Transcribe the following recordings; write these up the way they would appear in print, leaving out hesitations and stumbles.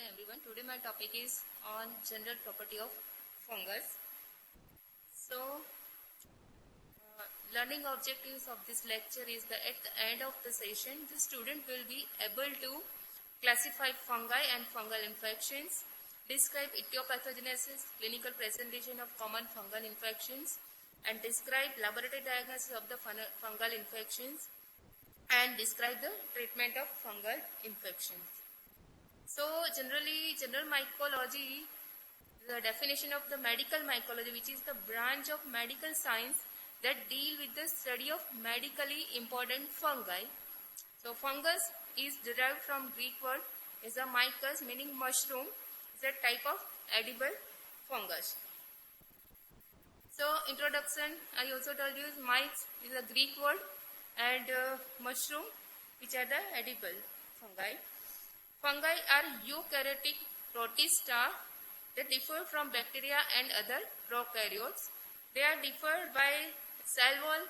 everyone. Today my topic is on general property of fungus. So, learning objectives of this lecture is that at the end of the session, the student will be able to classify fungi and fungal infections, describe etiopathogenesis, clinical presentation of common fungal infections, and describe laboratory diagnosis of the fungal infections, and describe the treatment of fungal infections. So generally, general mycology, the definition of the medical mycology, which is the branch of medical science that deal with the study of medically important fungi. So fungus is derived from Greek word is a mycus, meaning mushroom. It's a type of edible fungus. So introduction, I also told you myx is a Greek word and mushroom, which are the edible fungi. Fungi are eukaryotic protista that differ from bacteria and other prokaryotes. They are differed by cell wall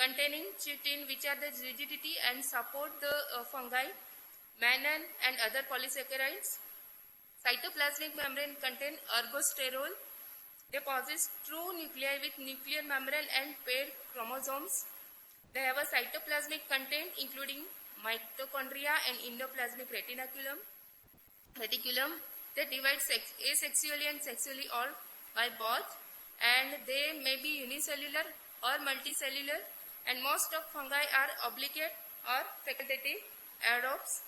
containing chitin, which are the rigidity and support the fungi, mannan and other polysaccharides. Cytoplasmic membrane contain ergosterol. They possess true nuclei with nuclear membrane and paired chromosomes. They have a cytoplasmic content including mitochondria and endoplasmic reticulum. They divide asexually and sexually or by both, and they may be unicellular or multicellular, and most of fungi are obligate or facultative aerobes.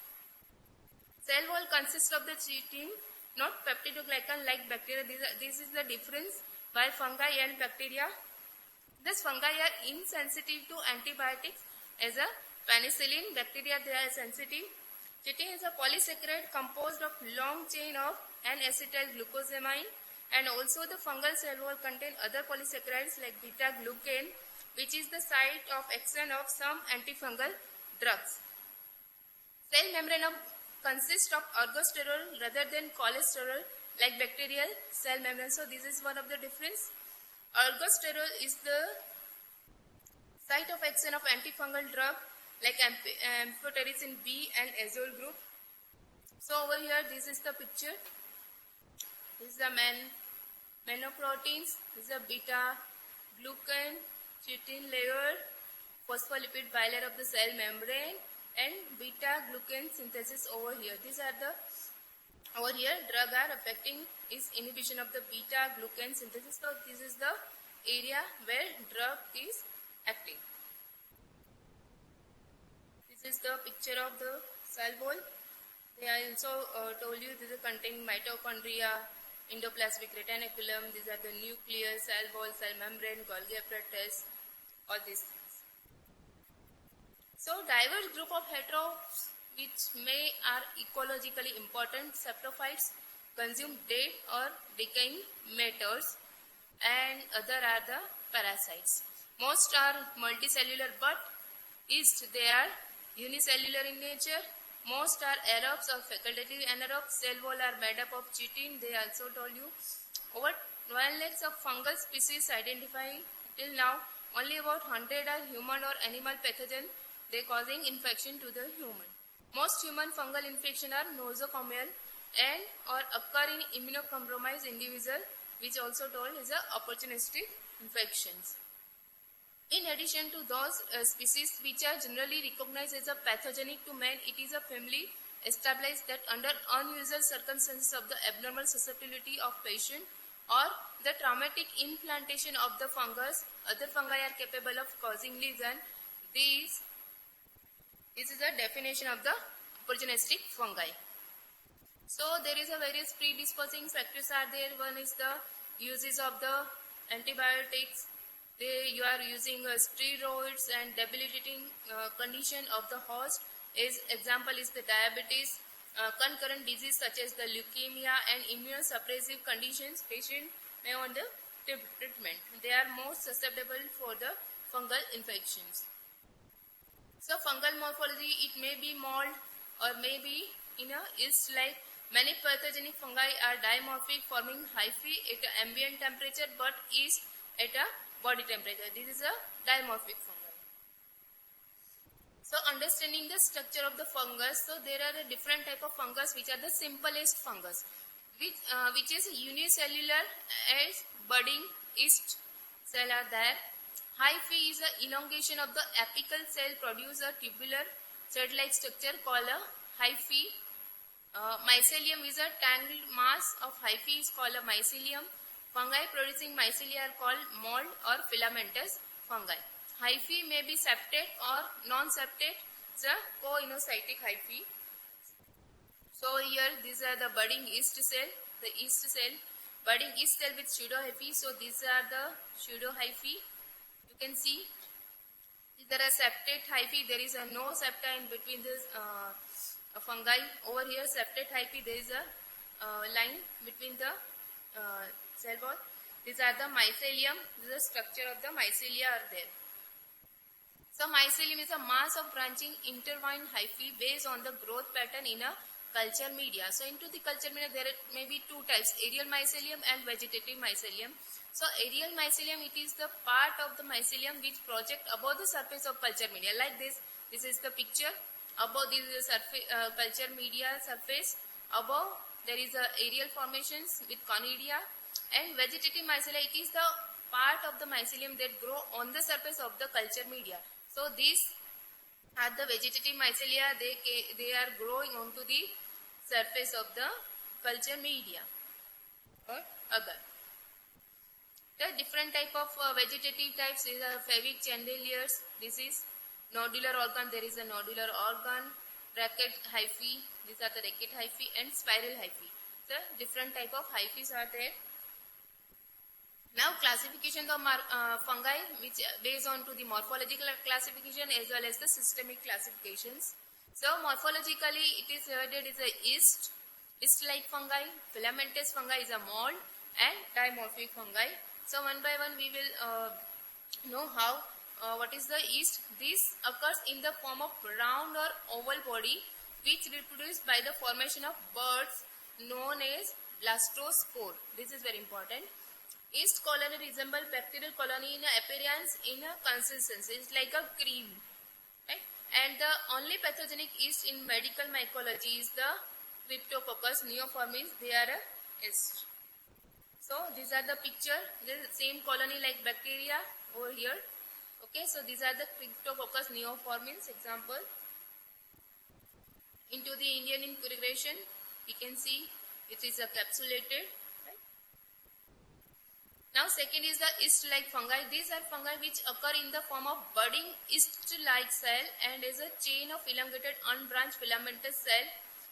Cell wall consists of the chitin, not peptidoglycan like bacteria. This is the difference by fungi and bacteria. These fungi are insensitive to antibiotics as a penicillin. Bacteria, they are sensitive. Chitin is a polysaccharide composed of long chain of N-acetyl glucosamine, and also the fungal cell wall contain other polysaccharides like beta-glucan, which is the site of action of some antifungal drugs. Cell membrane consists of ergosterol rather than cholesterol like bacterial cell membrane. So this is one of the difference. Ergosterol is the site of action of antifungal drug like amphotericin B and azole group. So over here, this is the picture. This is the manoproteins. This is the beta glucan chitin layer, phospholipid bilayer of the cell membrane, and beta glucan synthesis over here. These are the over here drug are affecting is inhibition of the beta glucan synthesis. So this is the area where drug is acting. This is the picture of the cell wall. They are also told you this is containing mitochondria, endoplasmic reticulum. These are the nucleus, cell wall, cell membrane, Golgi apparatus, all these things. So diverse group of heterotrophs which are ecologically important saprophytes consume dead or decaying matters, and other are the parasites. Most are multicellular, but they are unicellular in nature. Most are aerobes or facultative anaerobes. Cell wall are made up of chitin. They also told you. Over 1 lakh of fungal species identified till now. Only about 100 are human or animal pathogen. They causing infection to the human. Most human fungal infection are nosocomial and or occur in immunocompromised individual, which also told is a opportunistic infections. In addition to those species which are generally recognized as a pathogenic to man, it is a family established that under unusual circumstances of the abnormal susceptibility of patient or the traumatic implantation of the fungus, other fungi are capable of causing lesion. This is a definition of the opportunistic fungi. So there is a various predisposing factors are there. One is the uses of the antibiotics. You are using steroids and debilitating condition of the host. Example is the diabetes, concurrent disease such as the leukemia and immunosuppressive conditions. Patient may want the treatment. They are most susceptible for the fungal infections. So fungal morphology, it may be mold or maybe in a yeast like. Many pathogenic fungi are dimorphic, forming hyphae at ambient temperature but yeast at a body temperature. This is a dimorphic fungi. So understanding the structure of the fungus, so there are a different type of fungus which are the simplest fungus, which is unicellular as budding yeast cell are there. Hyphae is an elongation of the apical cell, produce a tubular thread-like structure called a hyphae. Mycelium is a tangled mass of hyphae is called a mycelium. Fungi producing mycelia are called mold or filamentous fungi. Hyphae may be septate or non-septate. It's a coinocytic hyphae. So here these are the budding yeast cell, budding yeast cell with pseudohyphae. So these are the pseudohyphae. You can see there are septate hyphae. There is a no septa in between this fungi. Over here septate hyphae, there is a line between the cell wall. These are the mycelium. This is the structure of the mycelia are there. So mycelium is a mass of branching intertwined hyphae based on the growth pattern in a culture media. So into the culture media there may be two types, aerial mycelium and vegetative mycelium. So aerial mycelium, it is the part of the mycelium which project above the surface of culture media, like this. This is the picture. Above this is surface, culture media surface. Above there is a aerial formations with conidia. And vegetative mycelia, it is the part of the mycelium that grow on the surface of the culture media. So these are the vegetative mycelia. They are growing onto the surface of the culture media or agar. The different type of vegetative types is a fabric chandeliers. This is nodular organ. There is a nodular organ. Racket hyphae. These are the racket hyphae and spiral hyphae. The different type of hyphae are there. Now classification of fungi, which based on to the morphological classification as well as the systemic classifications. So morphologically it is divided as a yeast-like fungi, filamentous fungi is a mold, and dimorphic fungi. So one by one we will know how what is the yeast. This occurs in the form of round or oval body which reproduce by the formation of buds known as blastospore. This is very important. Yeast colony resemble bacterial colony in appearance, in a consistency. It's like a cream. Right? And the only pathogenic yeast in medical mycology is the Cryptococcus neoformans. They are a yeast. So these are the picture. This is same colony like bacteria over here. Okay, so these are the Cryptococcus neoformans example. Into the Indian incurgration, we can see it is a capsulated. Now second is the yeast-like fungi. These are fungi which occur in the form of budding yeast-like cell and is a chain of elongated unbranched filamentous cell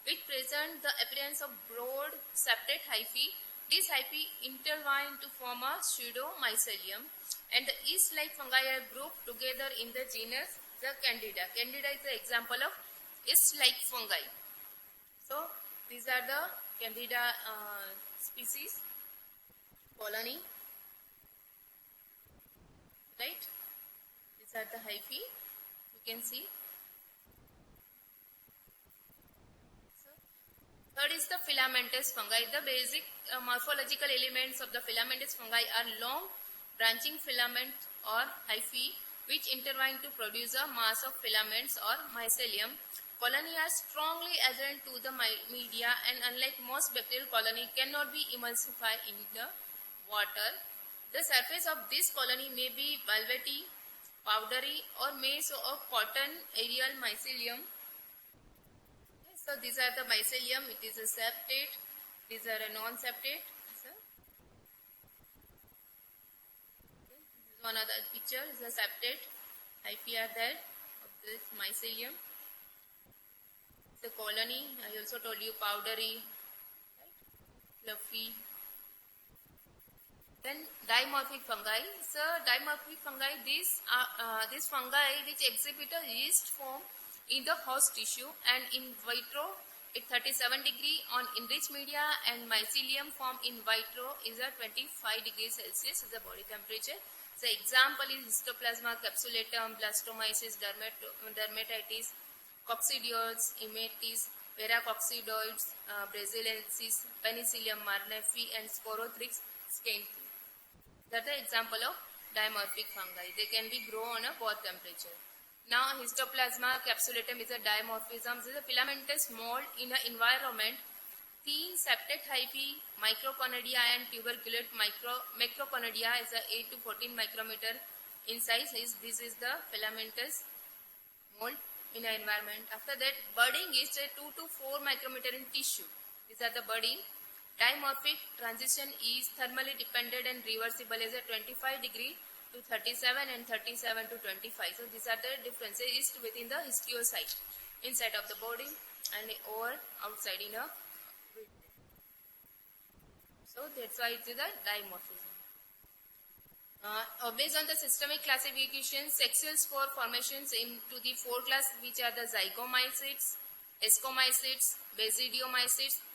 which present the appearance of broad septate hyphae. These hyphae intertwine to form a pseudomycelium, and the yeast-like fungi are grouped together in the genus the Candida. Candida is the example of yeast-like fungi. So these are the Candida species colony. Right? These are the hyphae. You can see. So, third is the filamentous fungi. The basic morphological elements of the filamentous fungi are long branching filament or hyphae which intertwine to produce a mass of filaments or mycelium. Colony are strongly adherent to the media and unlike most bacterial colony cannot be emulsified in the water. The surface of this colony may be velvety, powdery, or may show a cotton aerial mycelium. So these are the mycelium. It is a septate. These are a non-septate. So, this is one other picture. Is a septate. Hyphae are there of this mycelium. The colony. I also told you powdery, right? Fluffy. Then dimorphic fungi. So dimorphic fungi, these fungi which exhibit a yeast form in the host tissue and in vitro at 37 degree on enriched media, and mycelium form in vitro is at 25 degrees Celsius is the body temperature. So example is Histoplasma capsulatum, Blastomyces dermatitis, Coccidioids, Ematis, Veracoccidioids, Braziliensis, Penicillium marnefi, and Sporothrix scainthus. That is the example of dimorphic fungi. They can be grown on a both temperature. Now, histoplasma capsulatum is a dimorphism. This is a filamentous mold in an environment. Thin septate hyphae, microconidia and tuberculate macroconidia is a 8 to 14 micrometer in size. This is the filamentous mold in an environment. After that, budding is a 2 to 4 micrometer in tissue. These are the budding. Dimorphic transition is thermally dependent and reversible as a 25 degree to 37 and 37 to 25. So these are the differences within the histiocyte inside of the body and over outside in a width. So that's why it is a dimorphism. Based on the systemic classification, sexual spore formations into the 4 classes, which are the zygomycetes, ascomycetes, basidiomycetes.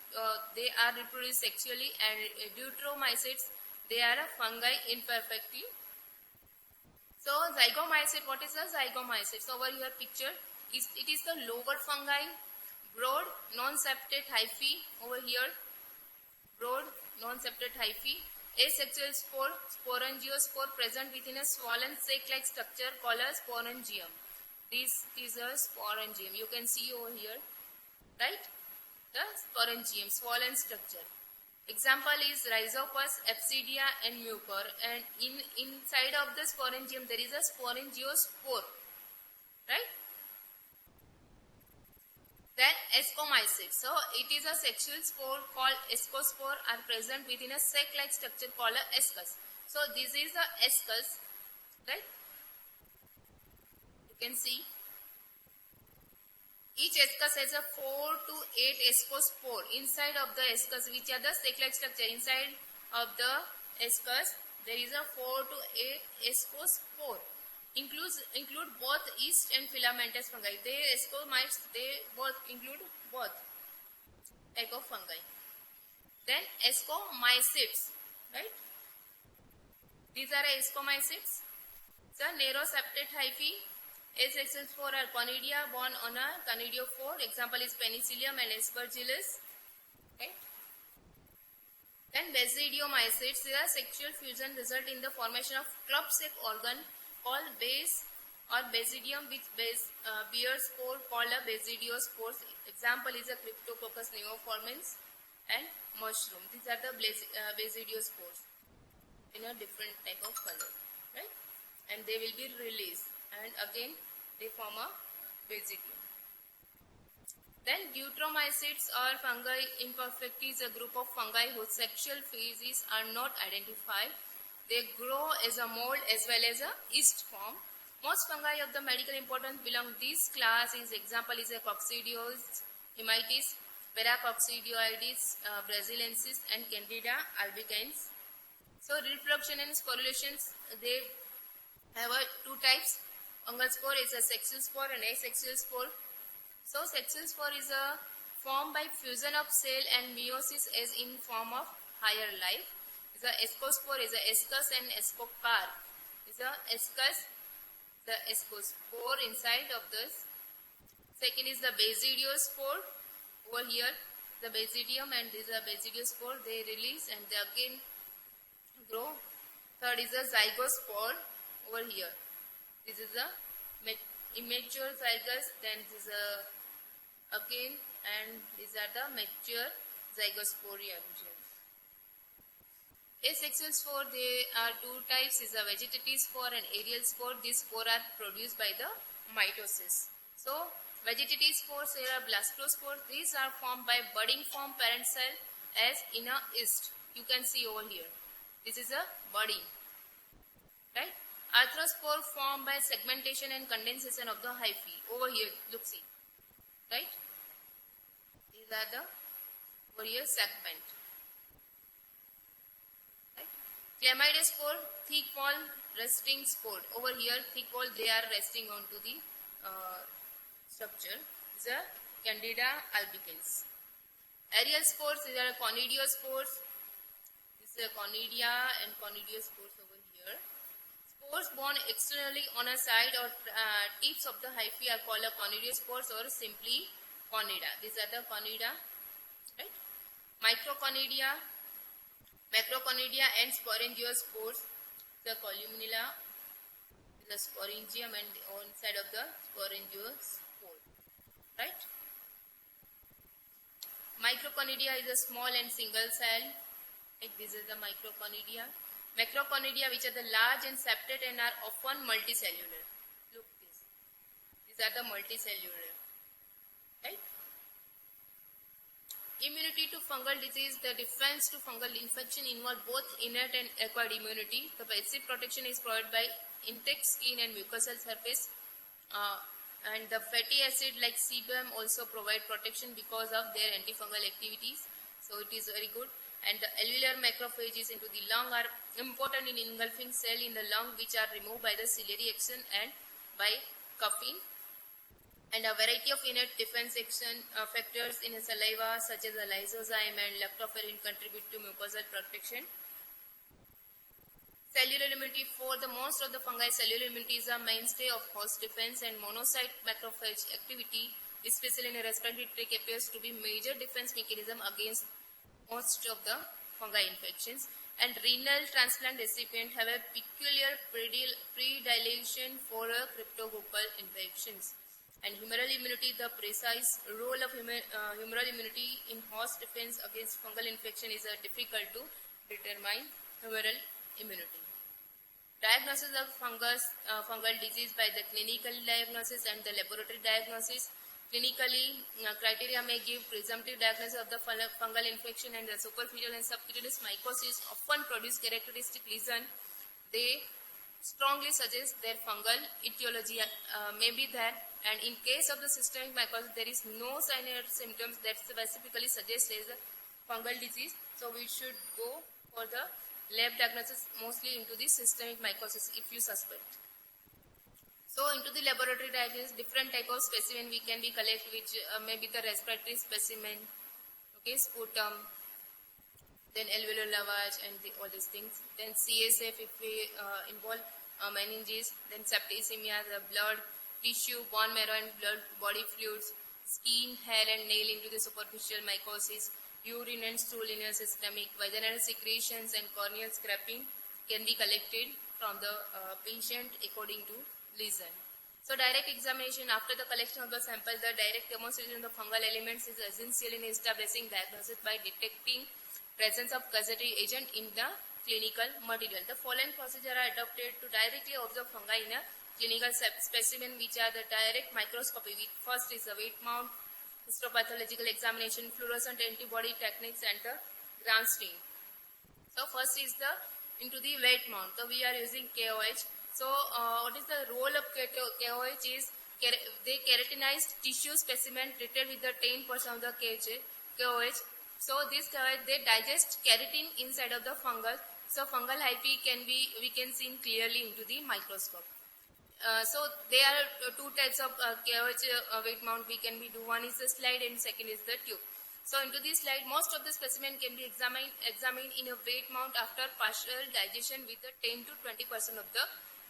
They are reproduced sexually, and deuteromycetes, they are a fungi imperfectly. So zygomycete, what is a zygomycete? So over here picture, it is the lower fungi, broad non-septate hyphae. Over here, broad non-septate hyphae. Asexual spore, sporangiospore present within a swollen sac-like structure called a sporangium. This is a sporangium. You can see over here, right? The sporangium, swollen structure. Example is Rhizopus, Apsidia and Mucor, and inside of the sporangium there is a sporangiospore, right? Then ascomycetes. So it is a sexual spore called ascospore are present within a sac-like structure called a ascus. So this is the ascus, right? You can see each ascus has a 4 to 8 ascospore inside of the ascus, which are the sac-like structure. Inside of the ascus there is a 4 to 8 ascospore. Include both yeast and filamentous fungi. They ascomites, they both include both type of fungi. Then ascomycetes, right? These are ascomycetes. So narrow septate hyphae. Asexual spore are conidia born on a conidiophore. Example is Penicillium and Aspergillus. Okay. Then basidiomycetes. Their sexual fusion result in the formation of club-shaped organ called base or basidium, which bear spore called a basidiospores. Example is a Cryptococcus neoformans and mushroom. These are the basidiospores in a different type of color, right? And they will be released, and again they form a basidium. Then deuteromycetes or fungi imperfecti is a group of fungi whose sexual phases are not identified. They grow as a mold as well as a yeast form. Most fungi of the medical importance belong to this class. Example is a Coccidioides, Hemites, Paracoccidioides brasilensis and Candida albicans. So reproduction and sporulations, they have two types. Fungal spore is a sexual spore and asexual spore. So sexual spore is a formed by fusion of cell and meiosis as in form of higher life. The ascospore is a ascus and ascocar. Is a ascus, the ascospore inside of this. Second is the basidiospore. Over here, the basidium and this is a basidiospore. They release and they again grow. Third is a zygospore. Over here, this is a immature zygous. Then this is a again, and these are the mature zygosporium. Asexual spore, there are two types, is a vegetative spore and aerial spore. These spore are produced by the mitosis. So, vegetative spores, there are blastospores. These are formed by budding from parent cell as in a yeast. You can see over here. This is a budding, right? Arthrospore formed by segmentation and condensation of the hyphae. Over here, look, see, right? These are the over here segment. Chlamydospore, thick wall resting spore. Over here, thick wall, they are resting onto the structure. These are Candida albicans. Aerial spores, these are conidiospores. This is conidia and conidiospores over here. Spores borne externally on a side or tips of the hyphae are called conidiospores or simply conida. These are the conida, right? Microconidia, macroconidia and sporangiospores, the columella. the sporangium and on side of the sporangiospore, right? Microconidia is a small and single cell. Like this is the microconidia. Macroconidia, which are the large and septate and are often multicellular. Look this. These are the multicellular, right? Immunity to fungal disease. The defense to fungal infection involve both innate and acquired immunity. The passive protection is provided by intact skin and mucosal surface. And the fatty acid like sebum also provide protection because of their antifungal activities. So it is very good. And the alveolar macrophages into the lung are important in engulfing cell in the lung, which are removed by the ciliary action and by coughing. And a variety of innate defense action factors in saliva such as the lysozyme and lactoferrin contribute to mucosal protection. Cellular immunity. For the most of the fungi, cellular immunity is a mainstay of host defense, and monocyte macrophage activity, especially in respiratory tract, appears to be major defense mechanism against most of the fungi infections. And renal transplant recipients have a peculiar predilection for cryptococcal infections. And humoral immunity, the precise role of humoral immunity in host defense against fungal infection is difficult to determine. Humoral immunity. Diagnosis of fungal disease by the clinical diagnosis and the laboratory diagnosis. Clinically, criteria may give presumptive diagnosis of the fungal infection, and the superficial and subcutaneous mycosis often produce characteristic lesion. They strongly suggest their fungal etiology may be there, and in case of the systemic mycosis, there is no sign or symptoms that specifically suggest there is a fungal disease. So we should go for the lab diagnosis mostly into the systemic mycosis if you suspect. So into the laboratory diagnosis, different type of specimen we can be collect, which may be the respiratory specimen, okay, sputum, then alveolar lavage and all these things. Then CSF if we involve meninges, then septicemia, the blood, tissue, bone marrow and blood, body fluids, skin, hair and nail into the superficial mycosis, urine and stool in a systemic, vaginal secretions and corneal scraping can be collected from the patient according to lesion. So direct examination after the collection of the sample, the direct demonstration of the fungal elements is essential in establishing diagnosis by detecting presence of causative agent in the clinical material. The following procedures are adopted to directly observe fungi in a clinical specimen, which are the direct microscopy. First is the weight mount, histopathological examination, fluorescent antibody techniques, and the Gram stain. So first is the into the weight mount. So we are using KOH. So what is the role of KOH is they keratinized tissue specimen treated with the 10% of the KOH. So this KOH, they digest keratin inside of the fungus. So fungal hyphae we can see clearly into the microscope. So there are two types of KOH weight mount we can do. One is the slide and second is the tube. So into this slide, most of the specimen can be examined in a weight mount after partial digestion with the 10 to 20% of the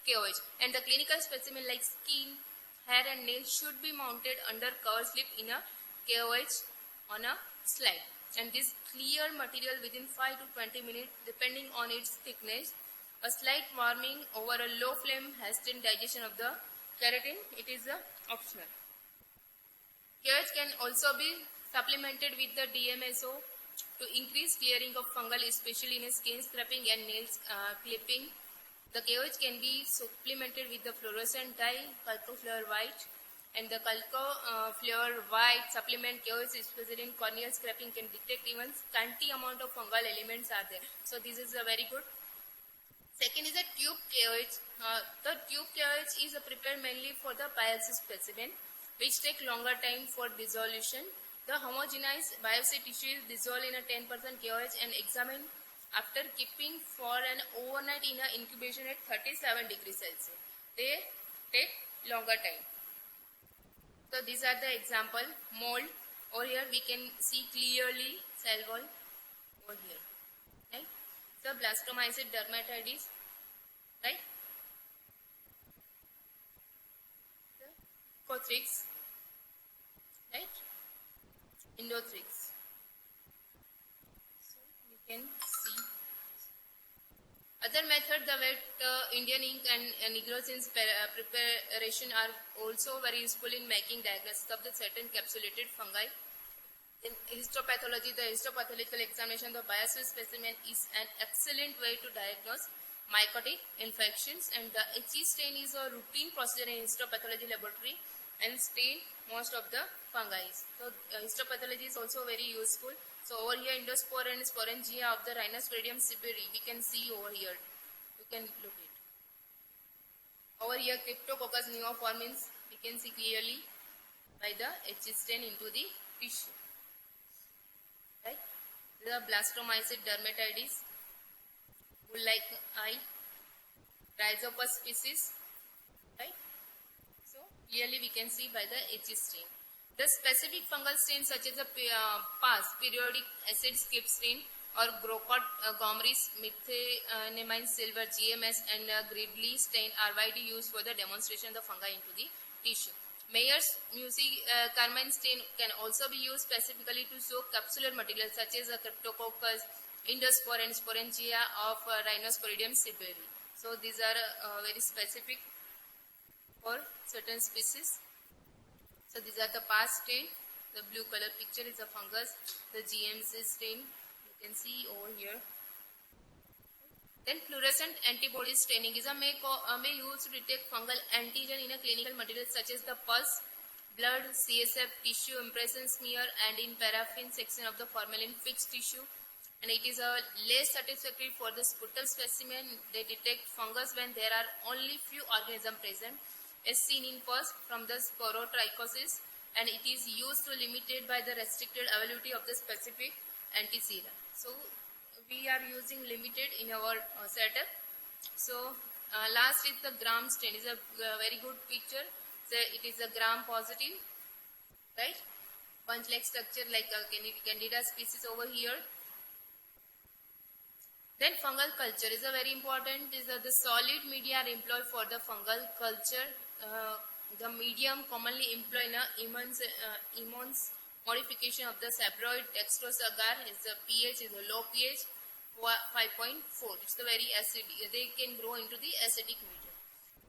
KOH. And the clinical specimen like skin, hair and nails should be mounted under cover slip in a KOH on a slide. And this clear material within 5 to 20 minutes depending on its thickness. A slight warming over a low flame hasten digestion of the keratin. It is optional. KOH can also be supplemented with the DMSO to increase clearing of fungal, especially in skin scraping and nails clipping. The KOH can be supplemented with the fluorescent dye, Calcofluor white, and the Calcofluor white supplement KOH, especially in corneal scraping, can detect even scanty amount of fungal elements are there. So this is a very good. Second is a tube KOH. The tube KOH is prepared mainly for the biopsy specimen, which take longer time for dissolution. The homogenized biopsy tissue is dissolved in a 10% KOH and examined after keeping for an overnight in an incubation at 37 degrees Celsius. They take longer time. So these are the example. Mold. Over here we can see clearly cell wall over here. Right? So blastomyces dermatitis. Right? The Cothrix. Right? Endothrix. So we can see. Other method, the Indian ink and nigrosins preparation are also very useful in making diagnosis of the certain capsulated fungi. In histopathology, the histopathological examination of the biopsy specimen is an excellent way to diagnose mycotic infections, and the HE stain is a routine procedure in histopathology laboratory and stain most of the fungi. So histopathology is also very useful. So over here, endospore and sporangia of the Rhinosporidium siberi, we can see over here. You can look it. Over here, Cryptococcus neoformans, we can see clearly by the HE stain into the tissue. Right? This is a blastomycete dermatitis, bull-like eye, Rhizopus species. Right? So clearly we can see by the HE stain. The specific fungal stains such as the PAS, periodic acid skip stain, or Grocott, Gomery's, methenamine silver, GMS, and Gridley stain are widely used for the demonstration of the fungi into the tissue. Meyer's carmine stain can also be used specifically to show capsular material such as Cryptococcus, endospore, and sporangia of Rhinosporidium siberi. So these are very specific for certain species. So these are the PAS stain. The blue color picture is a fungus. The GMC stain you can see over here. Then fluorescent antibody staining is may used to detect fungal antigen in a clinical material such as the pus, blood, CSF, tissue impression smear, and in paraffin section of the formalin fixed tissue. And it is less satisfactory for the sputal specimen. They detect fungus when there are only few organisms present, as seen in pus from the sporotrichosis, and it is used to limited by the restricted availability of the specific antisera. So we are using limited in our setup. So last is the gram stain. Is a very good picture. So it is a gram positive, right? Punch-like structure like a Candida species over here. Then fungal culture is a very important. Is the solid media are employed for the fungal culture. The medium commonly employed in immunes modification of the sabroid dextrose agar is the pH is a low pH 5.4. It's the very acidic. They can grow into the acidic medium.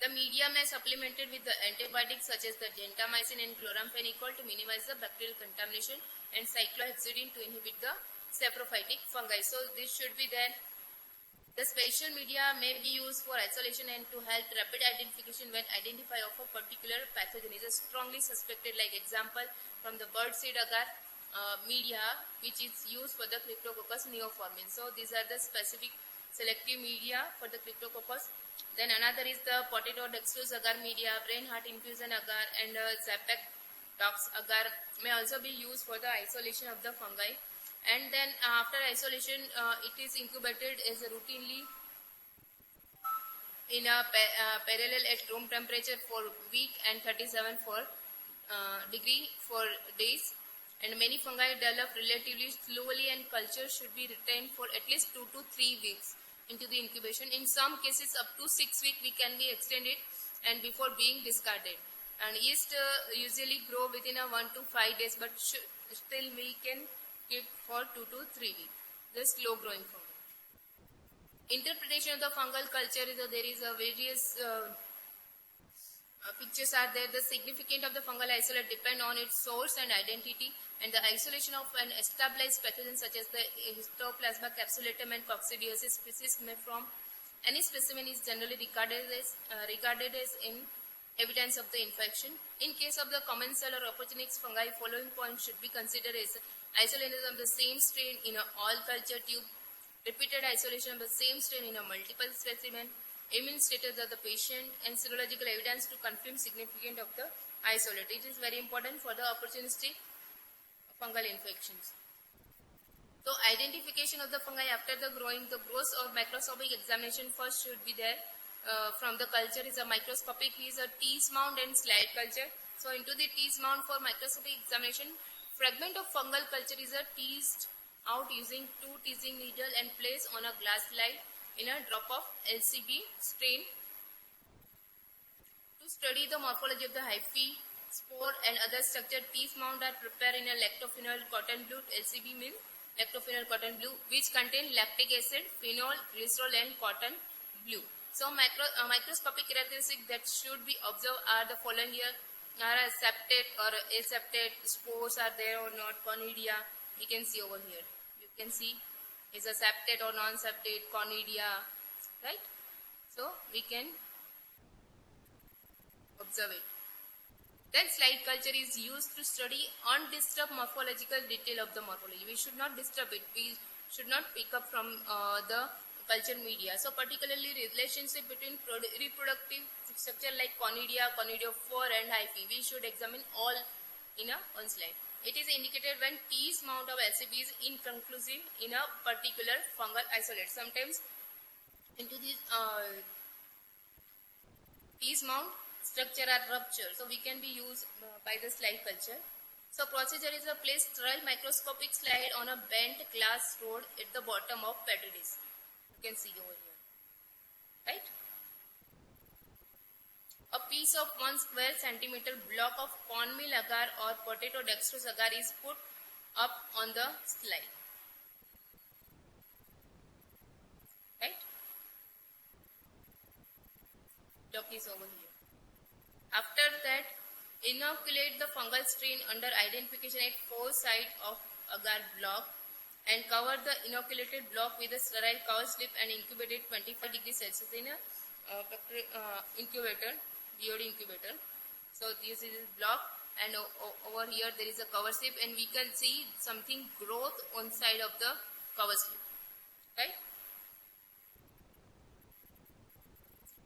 The medium is supplemented with the antibiotics such as the gentamicin and chloramphenicol to minimize the bacterial contamination, and cyclohexidine to inhibit the saprophytic fungi. So this should be there. The special media may be used for isolation and to help rapid identification when identify of a particular pathogen is strongly suspected, like example from the birdseed agar media which is used for the Cryptococcus neoformans. So these are the specific selective media for the Cryptococcus. Then another is the potato dextrose agar media, brain heart infusion agar, and Zapac dox agar may also be used for the isolation of the fungi. And then after isolation, it is incubated as a routinely in a parallel at room temperature for week and 37 degree for days. And many fungi develop relatively slowly, and culture should be retained for at least 2 to 3 weeks into the incubation. In some cases, up to 6 weeks we can be extended and before being discarded. And yeast usually grow within a 1 to 5 days, but still we can keep for 2 to 3 weeks. The slow growing fungi. Interpretation of the fungal culture is there is a various pictures are there. The significance of the fungal isolate depend on its source and identity, and the isolation of an established pathogen such as the Histoplasma capsulatum and coccidiosis species may from any specimen is generally regarded as in evidence of the infection. In case of the commensal or opportunic fungi, following points should be considered as isolation of the same strain in a all culture tube, repeated isolation of the same strain in a multiple specimen, immune status of the patient, and serological evidence to confirm significance of the isolate. It is very important for the opportunistic fungal infections. So identification of the fungi after the growing, the gross or microscopic examination first should be there. From the culture is a microscopic is a tease mount and slide culture. So into the tease mount for microscopic examination, fragment of fungal culture is a teased out using 2 teasing needle and placed on a glass slide in a drop of LCB strain. To study the morphology of the hyphae, spore, and other structure, tease mount are prepared in a lactophenol cotton blue. LCB means lactophenol cotton blue, which contain lactic acid, phenol, glycerol, and cotton blue. So microscopic characteristics that should be observed are the following here. Are septate or aseptate spores are there or not? Conidia, you can see over here. You can see is a septate or non-septate, conidia, right? So we can observe it. Then slide culture is used to study undisturbed morphological detail of the morphology. We should not disturb it. We should not pick up from the culture media. So particularly relationship between reproductive structure like conidia, conidiophore and hyphae. We should examine all in one slide. It is indicated when T's mount of LCB is inconclusive in a particular fungal isolate. Sometimes into this T's mount structure are rupture, so we can be used by the slide culture. So procedure is a place sterile microscopic slide on a bent glass rod at the bottom of petri dish. You can see over here, right? A piece of 1 square centimeter block of cornmeal agar or potato dextrose agar is put up on the slide, right? Block is over here. After that, inoculate the fungal strain under identification at 4 sides of agar block and cover the inoculated block with a sterile cover slip and incubate it 25 degrees Celsius in a incubator, DOD incubator. So this is a block and over here there is a cover slip and we can see something growth on side of the cover slip, right?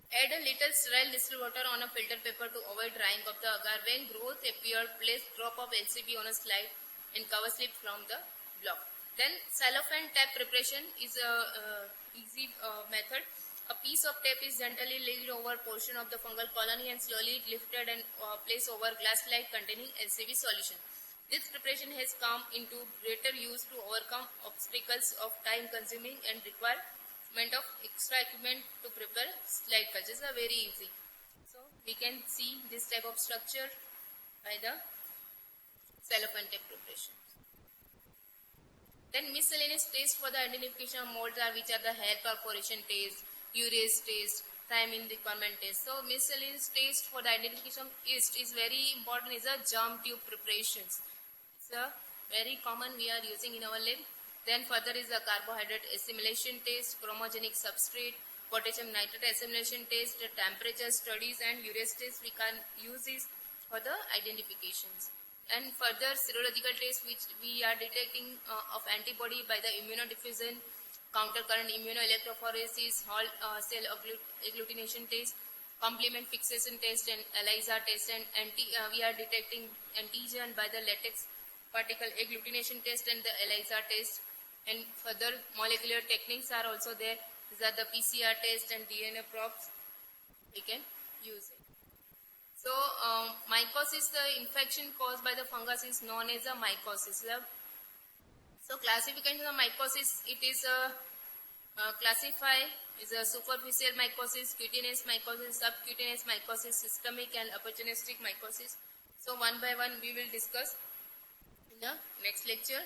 Add a little sterile distilled water on a filter paper to avoid drying of the agar. When growth appears, place drop of LCB on a slide and cover slip from the block. Then cellophane tape preparation is a easy method. A piece of tape is gently laid over portion of the fungal colony and slowly lifted and placed over glass slide containing LCB solution. This preparation has come into greater use to overcome obstacles of time consuming and requirement of extra equipment to prepare slide cultures. Are very easy. So we can see this type of structure by the cellophane tape preparation. Then miscellaneous tests for the identification of molds are which are the hair perforation test, urease test, thymine requirement test. So miscellaneous test for the identification of yeast is very important. Is a germ tube preparations. It's a very common we are using in our lab. Then further is the carbohydrate assimilation test, chromogenic substrate, potassium nitrate assimilation test, the temperature studies and urease test. We can use this for the identifications. And further serological test which we are detecting of antibody by the immunodiffusion, countercurrent immunoelectrophoresis, whole cell agglutination test, complement fixation test and ELISA test, and we are detecting antigen by the latex particle agglutination test and the ELISA test. And further molecular techniques are also there. These are the PCR test and DNA probes. We can use it. So mycosis, the infection caused by the fungus is known as a mycosis. So classification of mycosis, it is classify is a superficial mycosis, cutaneous mycosis, subcutaneous mycosis, systemic and opportunistic mycosis. So one by one we will discuss in the next lecture.